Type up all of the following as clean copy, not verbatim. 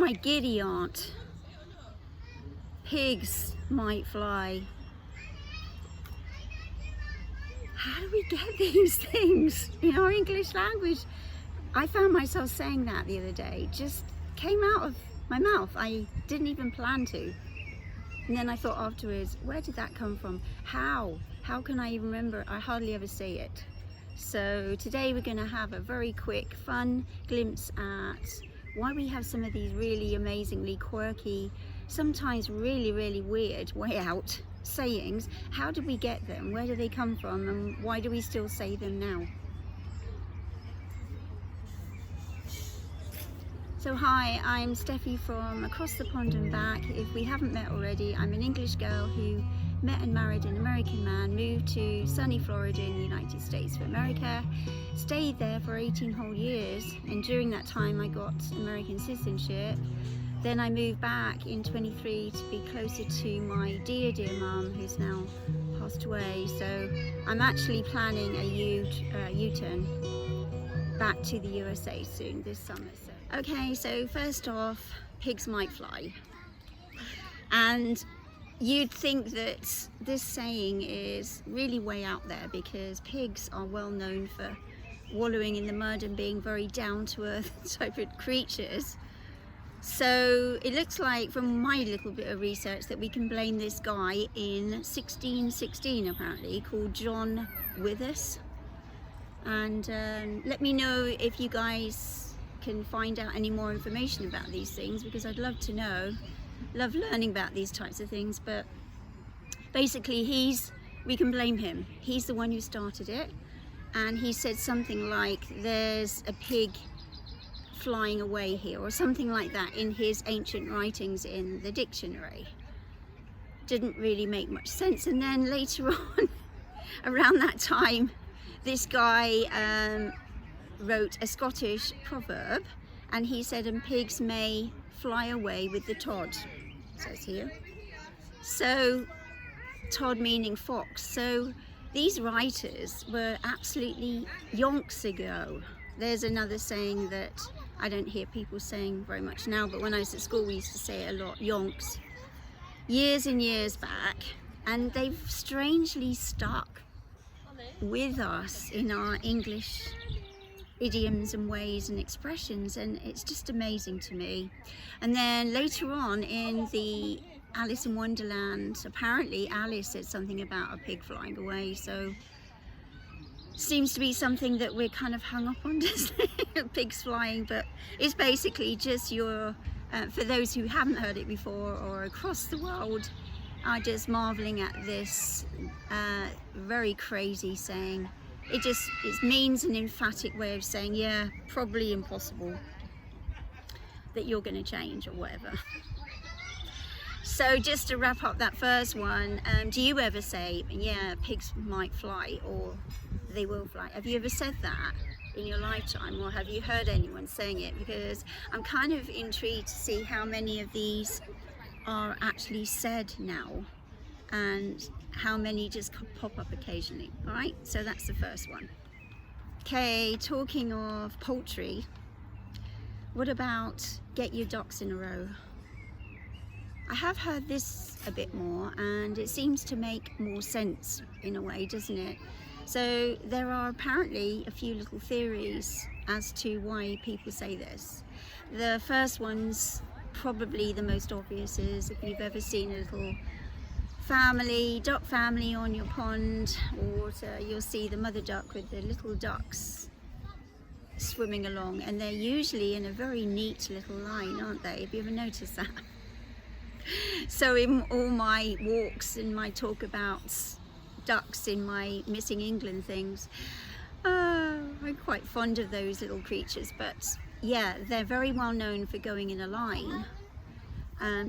my giddy aunt. Pigs might fly. How do we get these things in our English language? I found myself saying that the other day. Just came out of my mouth. I didn't even plan to. And then I thought afterwards, where did that come from? How? How can I even remember? I hardly ever say it. So today we're going to have a very quick, fun glimpse at why we have some of these really amazingly quirky, sometimes really, really weird, way out sayings. How did we get them? Where do they come from? And why do we still say them now? So hi, I'm Stephie from across the pond and back. If we haven't met already, I'm an English girl who met and married an American man, moved to sunny Florida in the United States of America, stayed there for 18 whole years, and during that time I got American citizenship. Then I moved back in 23 to be closer to my dear mum, who's now passed away. So I'm actually planning a U-turn back to the USA soon this summer. Okay, so first off, pigs might fly. And you'd think that this saying is really way out there because pigs are well known for wallowing in the mud and being very down-to-earth type of creatures. So it looks like from my little bit of research that we can blame this guy in 1616 apparently, called John Withers. And let me know if you guys can find out any more information about these things, because I'd love to know. Love learning about these types of things. But basically we can blame him. He's the one who started it, and he said something like there's a pig flying away here or something like that in his ancient writings in the dictionary. Didn't really make much sense. And then later on around that time, this guy wrote a Scottish proverb, and he said, and pigs may fly away with the tod, says here. So tod meaning fox. So these writers were absolutely yonks ago. There's another saying that I don't hear people saying very much now, but when I was at school we used to say it a lot, yonks, years and years back, and they've strangely stuck with us in our English idioms and ways and expressions, and it's just amazing to me. And then later on in the Alice in Wonderland, apparently Alice said something about a pig flying away, so seems to be something that we're kind of hung up on, doesn't it? Pigs flying. But it's basically just your for those who haven't heard it before or across the world are just marveling at this very crazy saying. It means an emphatic way of saying, yeah, probably impossible that you're going to change or whatever. So just to wrap up that first one, do you ever say, yeah, pigs might fly or they will fly? Have you ever said that in your lifetime, or have you heard anyone saying it? Because I'm kind of intrigued to see how many of these are actually said now and how many just pop up occasionally. All right, so that's the first one. Okay, talking of poultry, what about get your ducks in a row? I have heard this a bit more, and it seems to make more sense in a way, doesn't it? So there are apparently a few little theories as to why people say this. The first one's probably the most obvious, is if you've ever seen a little duck family on your pond or water, you'll see the mother duck with the little ducks swimming along, and they're usually in a very neat little line, aren't they? Have you ever noticed that? So in all my walks and my talk about ducks in my Missing England things, I'm quite fond of those little creatures, but yeah, they're very well known for going in a line.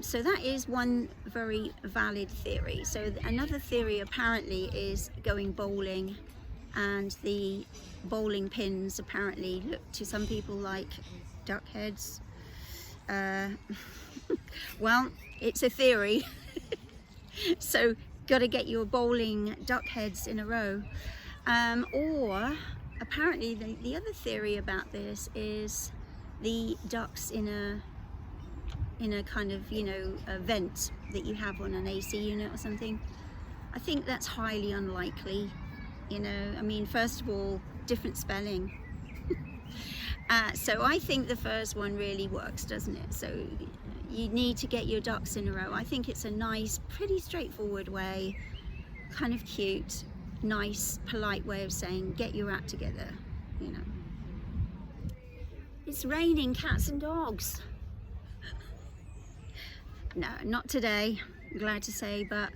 So that is one very valid theory. So another theory apparently is going bowling, and the bowling pins apparently look to some people like duck heads. Well, it's a theory. So got to get your bowling duck heads in a row. Or apparently the other theory about this is the ducks in a in a kind of, you know, a vent that you have on an AC unit or something. I think that's highly unlikely, you know. I mean, first of all, different spelling. So I think the first one really works, doesn't it? So you need to get your ducks in a row. I think it's a nice, pretty straightforward way, kind of cute, nice, polite way of saying get your act together, you know. It's raining cats and dogs. No, not today, I'm glad to say, but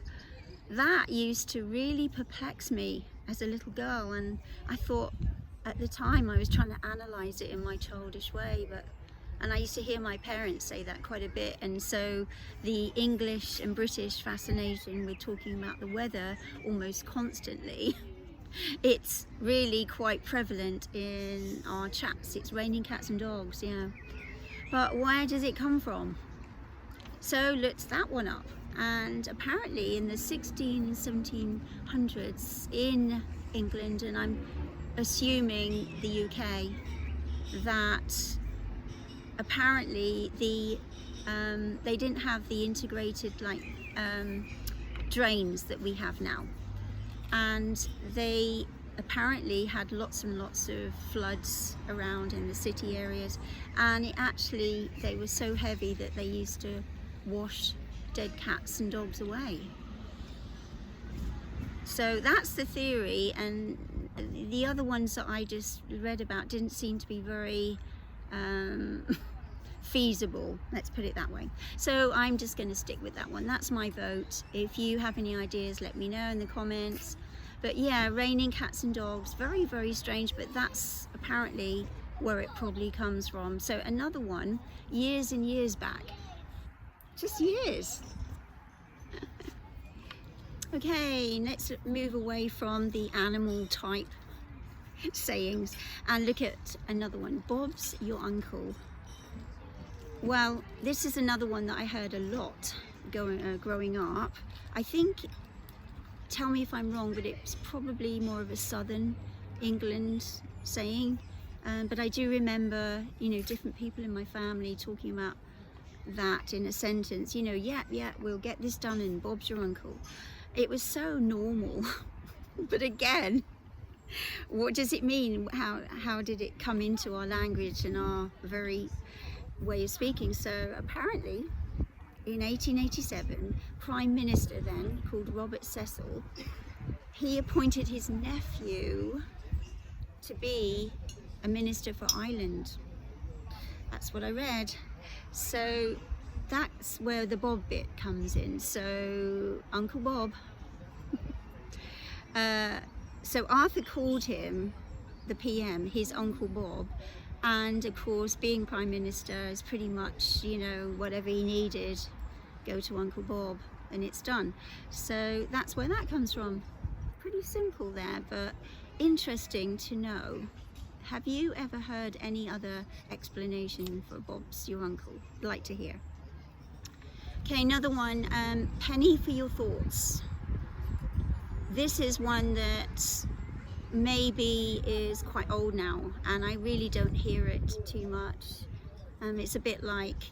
that used to really perplex me as a little girl, and I thought at the time I was trying to analyze it in my childish way, and I used to hear my parents say that quite a bit, and so the English and British fascination with talking about the weather almost constantly, it's really quite prevalent in our chats. It's raining cats and dogs, yeah. But where does it come from? So looked that one up, and apparently in the 1700s in England, and I'm assuming the UK, that apparently they didn't have the integrated drains that we have now, and they apparently had lots and lots of floods around in the city areas, and they were so heavy that they used to wash dead cats and dogs away. So that's the theory, and the other ones that I just read about didn't seem to be very feasible, let's put it that way. So I'm just going to stick with that one. That's my vote. If you have any ideas, let me know in the comments. But yeah, raining cats and dogs, very, very strange, but that's apparently where it probably comes from. So another one, years and years back, just years. Okay, let's move away from the animal type sayings and look at another one. Bob's your uncle. Well, this is another one that I heard a lot growing up. I think, tell me if I'm wrong, but it's probably more of a southern England saying. But I do remember, you know, different people in my family talking about that in a sentence, you know, yeah, we'll get this done and Bob's your uncle. It was so normal. But again, what does it mean? How did it come into our language and our very way of speaking? So apparently in 1887, Prime Minister then, called Robert Cecil, he appointed his nephew to be a minister for Ireland. That's what I read. So that's where the Bob bit comes in. So Uncle Bob. So Arthur called him, the PM, his Uncle Bob, and of course being Prime Minister is pretty much, you know, whatever he needed, go to Uncle Bob and it's done. So that's where that comes from. Pretty simple there, but interesting to know. Have you ever heard any other explanation for Bob's your uncle? I'd like to hear. Okay, another one, penny for your thoughts. This is one that maybe is quite old now, and I really don't hear it too much. It's a bit like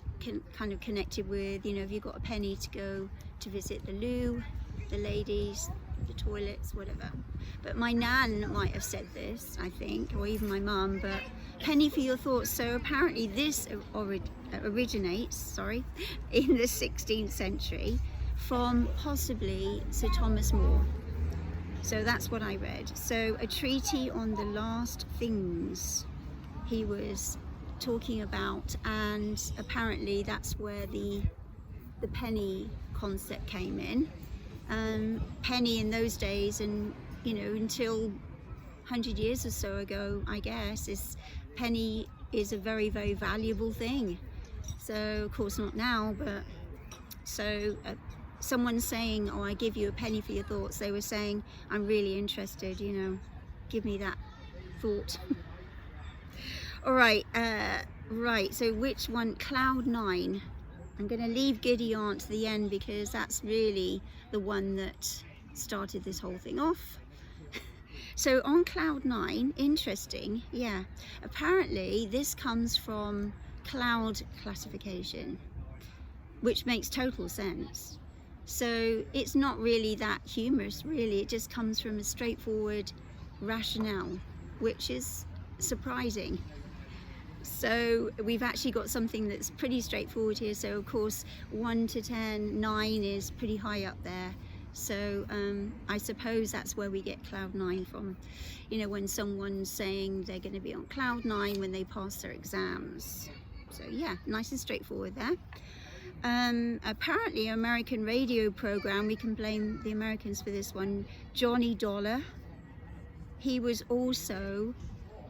kind of connected with, you know, if you've got a penny to go to visit the loo, the ladies, the toilets, whatever. But my nan might have said this, I think, or even my mum, but penny for your thoughts. So apparently this originates in the 16th century from possibly Sir Thomas More. So that's what I read. So a treatise on the last things he was talking about, and apparently that's where the penny concept came in. Penny in those days, and you know, until 100 years or so ago, I guess, penny is a very, very valuable thing. So of course not now, but so someone saying, oh, I give you a penny for your thoughts, they were saying, I'm really interested, you know, give me that thought. All right, right, so which one? Cloud 9. I'm going to leave Giddy Aunt to the end because that's really the one that started this whole thing off. So on Cloud 9, interesting, yeah, apparently this comes from cloud classification. which makes total sense. So it's not really that humorous, really. It just comes from a straightforward rationale, which is surprising. So we've actually got something that's pretty straightforward here. So of course 1 to 10, 9 is pretty high up there. So I suppose that's where we get cloud 9 from. You know, when someone's saying they're going to be on cloud 9 when they pass their exams. So yeah, nice and straightforward there. Apparently American radio program, we can blame the Americans for this one, Johnny Dollar. He was also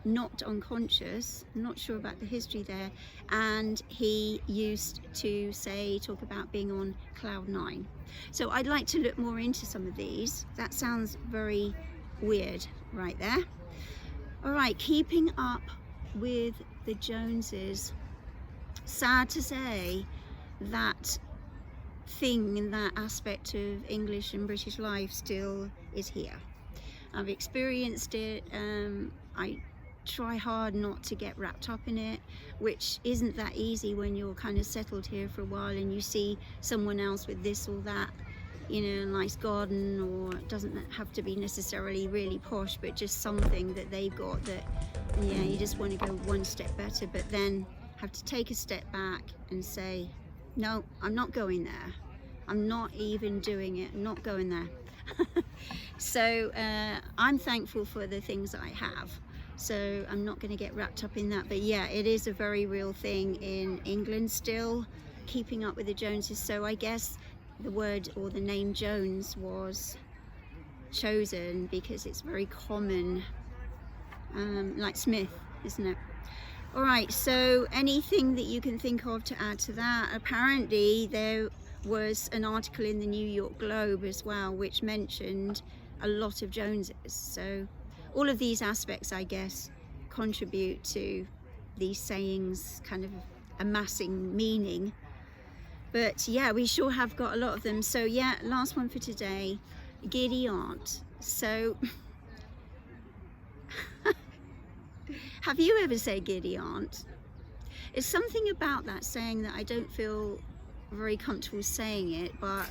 not unconscious, I'm not sure about the history there, and he used to talk about being on cloud 9. So I'd like to look more into some of these. That sounds very weird right there. All right, keeping up with the Joneses. Sad to say, that thing, that aspect of English and British life still is here. I've experienced it. I try hard not to get wrapped up in it, which isn't that easy when you're kind of settled here for a while and you see someone else with this or that, you know, a nice garden, or it doesn't have to be necessarily really posh, but just something that they've got that, yeah, you just want to go one step better, but then have to take a step back and say, no, I'm not going there. I'm not even doing it. I'm not going there. So I'm thankful for the things that I have. So I'm not going to get wrapped up in that. But yeah, it is a very real thing in England still, keeping up with the Joneses. So I guess the word or the name Jones was chosen because it's very common, like Smith, isn't it? All right, so anything that you can think of to add to that? Apparently there was an article in the New York Globe as well which mentioned a lot of Joneses. So all of these aspects, I guess, contribute to these sayings kind of amassing meaning. But yeah, we sure have got a lot of them. So yeah, last one for today, giddy aunt. So have you ever said giddy aunt? It's something about that saying that I don't feel very comfortable saying it, but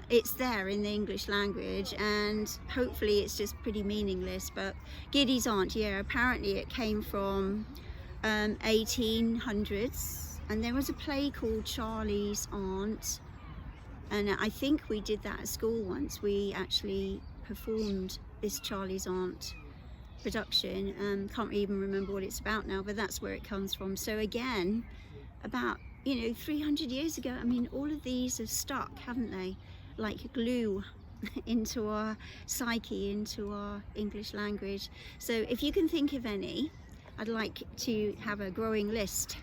it's there in the English language, and hopefully it's just pretty meaningless. But giddy's aunt, yeah, apparently it came from 1800s, and there was a play called Charlie's Aunt, and I think we did that at school once. We actually performed this Charlie's Aunt production. Can't even remember what it's about now, but that's where it comes from. So again, about 300 years ago, I mean, all of these have stuck, haven't they, like glue into our psyche, into our English language. So if you can think of any, I'd like to have a growing list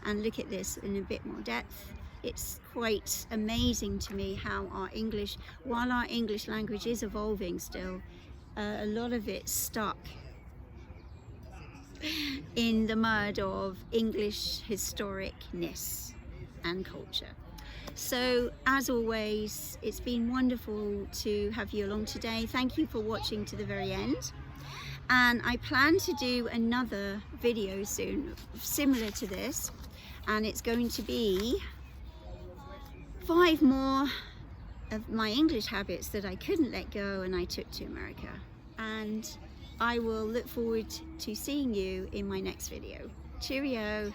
and look at this in a bit more depth. It's quite amazing to me how our English, while our English language is evolving still, a lot of it's stuck in the mud of English historicness and culture. So as always, it's been wonderful to have you along today. Thank you for watching to the very end, and I plan to do another video soon similar to this, and it's going to be 5 more of my English habits that I couldn't let go and I took to America. And I will look forward to seeing you in my next video. Cheerio!